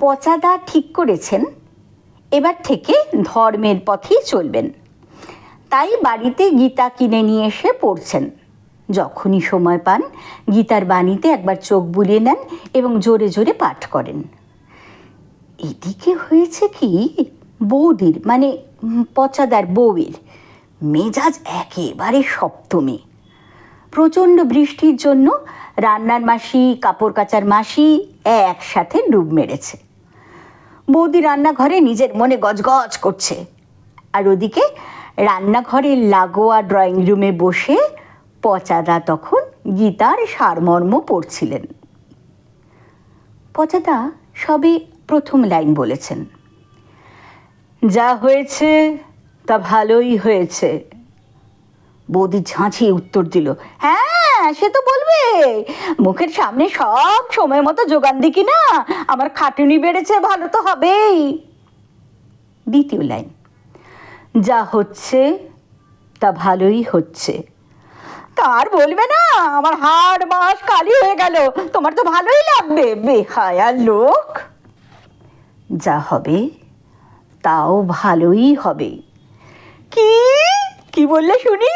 পচাদা ঠিক করেছেন এবার থেকে ধর্মের পথেই চলবেন। তাই বাড়িতে গীতা কিনে নিয়ে এসে পড়ছেন। যখনই সময় পান গীতার বাণীতে একবার চোখ বুলিয়ে নেন এবং জোরে জোরে পাঠ করেন। এদিকে হয়েছে কি, বৌদির মানে পচাদার বউয়ের মেজাজ একেবারে সপ্তমে। প্রচণ্ড বৃষ্টির জন্য রান্নার মাসি কাপড় কাচার মাসি একসাথে ডুব মেরেছে। বৌদি রান্নাঘরে নিজের মনে গজগজ করছে, আর ওদিকে রান্নাঘরের লাগোয়া ড্রয়িং রুমে বসে পচাদা তখন গীতার সারমর্ম পড়ছিলেন। পচাদা সবে প্রথম লাইন বলেছেন, যা হয়েছে তা ভালোই হয়েছে। বৌদি ঝাঁঝিয়ে উত্তর দিল, হ্যাঁ সে তো বলবে, মুখের সামনে সব সময় মতো যোগান দি কি না, আমার খাটুনি বেড়েছে, ভালো তো হবেই। দ্বিতীয় লাইন, যা হচ্ছে তা ভালোই হচ্ছে। তার বলবে না, আমার হাড় মাস কালি হয়ে গেল, তোমার তো ভালোই লাগবে, বেহায়া লোক। যা হবে তাও ভালোই হবে। কি কি বললে শুনি?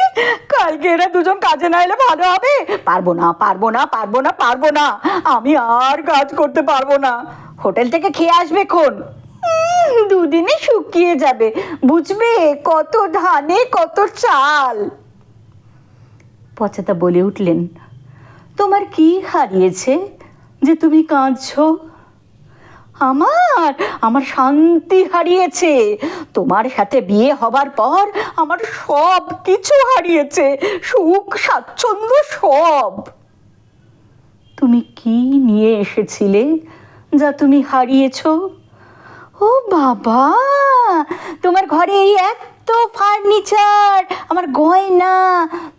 কালকে এরা দুজন কাজে না এলে ভালো হবে? পারবো না পারবো না পারবো না পারবো না, আমি আর কাজ করতে পারবো না। হোটেল থেকে খেয়ে আসবে খন, দুদিনে শুকিয়ে যাবে, বুঝবে কত ধানে কত চাল। পচাদা বলে উঠলেন, তোমার কি হারিয়েছে যে তুমি কাঁদছো? আমার আমার শান্তি হারিয়েছে। তোমার সাথে বিয়ে হবার পর আমার সব কিছু হারিয়েছে, সুখ স্বাচ্ছন্দ্য সব। তুমি কি নিয়ে এসেছিলে যা তুমি হারিয়েছো? ও বাবা, তোমার ঘরে এই এত ফার্নিচার, আমার গয়না,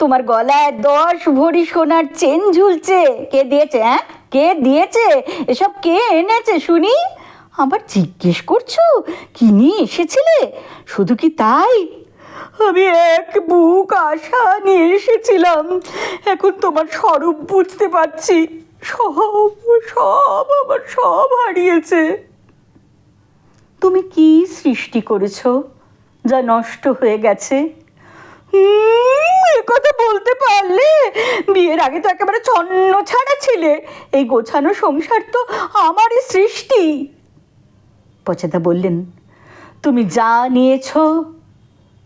তোমার গলায় 10 ভরি সোনার চেন ঝুলছে, কে দিয়েছে? হ্যাঁ কে দিয়েছে? এসব কে এনেছে শুনি? আবার জিজ্ঞেস করছো কি নিয়ে এসেছিলে? শুধু কি তাই? আমি এক বুক আশা নিয়ে এসেছিলাম, এখন তোমার স্বরূপ বুঝতে পারছি, সব সব আমার সব হারিয়েছে। তুমি কি সৃষ্টি করেছো যা নষ্ট হয়ে গেছে? কথা বলতে পারলে? বিয়ের আগে তো একেবারে ছন্ন ছাড়া ছিলে, এই গোছানো সংসার তো আমারই সৃষ্টি। পচাদা বললেন, তুমি যা নিয়েছো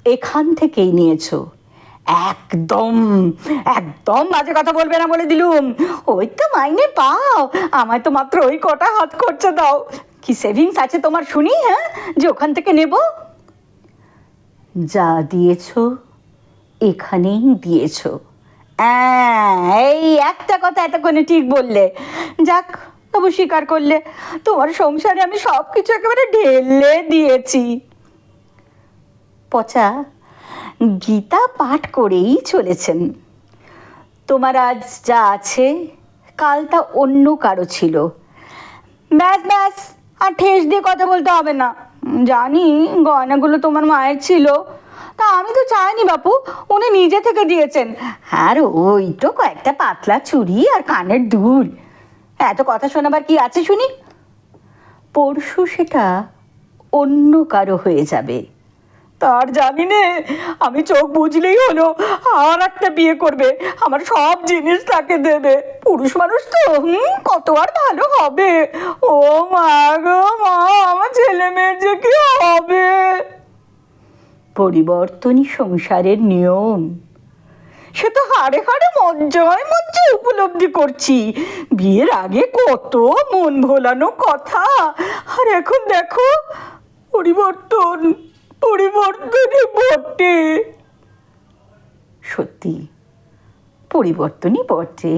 এখান থেকেই নিয়েছো। একদম একদম বাজে কথা বলবে না বলে দিলুম। ওই তো মাইনে পাও, আমায় তো মাত্র ওই কটা হাত খরচা দাও। কি সেভিংস আছে তোমার শুনি, হ্যাঁ, যে ওখান থেকে নেব? যা দিয়েছো এখানেই দিয়েছো। এই একটা কথা এতক্ষণে ঠিক বললে। যাক, তবু স্বীকার করলে তোমার সংসারে আমি সব কিছু একেবারে ঢেলে দিয়েছি। পচা গীতা পাঠ করেই চলেছেন। তোমার আজ যা আছে কাল তা অন্য কারো ছিল। ব্যাস ব্যাস, আর ঠেস দিয়ে কথা বলতে হবে না। জানি গয়নাগুলো তোমার মায়ের ছিল, তা আমি তো চাইনি বাপু, উনি নিজে থেকে দিয়েছেন। আর ওই তো কয়েকটা পাতলা চুড়ি আর কানের দুল, এত কথা শোনাবার কি আছে শুনি? পরশু সেটা অন্য কারো হয়ে যাবে। তার জানি নে, আমি চোখ বুঝলেই হলো আর একটা বিয়ে করবে, আমার সব জিনিস তাকে দেবে। পুরুষ মানুষ তো কত আর ভালো হবে। ও মা গো মা, আমার ছেলে মেয়ের যে কি হবে। পরিবর্তনই সংসারের নিয়ম, সে তো হাড়ে হাড়ে মজ্জায় মজ্জায় উপলব্ধি করছি। বিয়ের আগে কত মন ভোলানো কথা, আর এখন দেখো পরিবর্তন, পরিবর্তনই বটে। সত্যি পরিবর্তনই বটে।